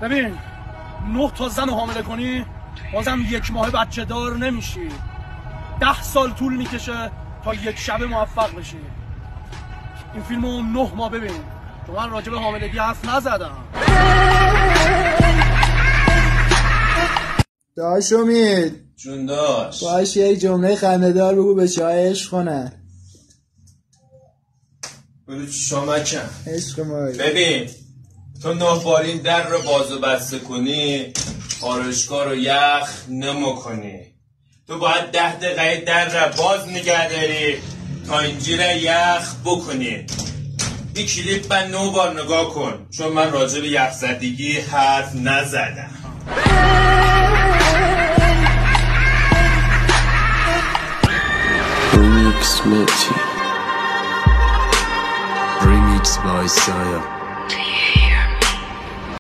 ببین 9 تا زن رو حامله کنی بازم 1 ماه بچه دار نمیشی. 10 سال طول میکشه تا 1 شبه موفق بشی. این فیلم رو 9 ماه ببین، چون من راجع به حاملگی حرف نزدم. داش امید جون داش باش یک جمله خنده‌دار بگو به چای عشق کنن. بگو شامکم عشق مایی. ببین تو 9 بار این در رو باز و بسته کنی خارشگاه رو یخ نمکنی. تو باید 10 دقیقه در رو باز نگه داری تا اینجیر یخ بکنی. این کلیپ من 9 بار نگاه کن، چون من راجع به یخ زدگی حرف نزدم. Remix Mitty. Remix by Saya.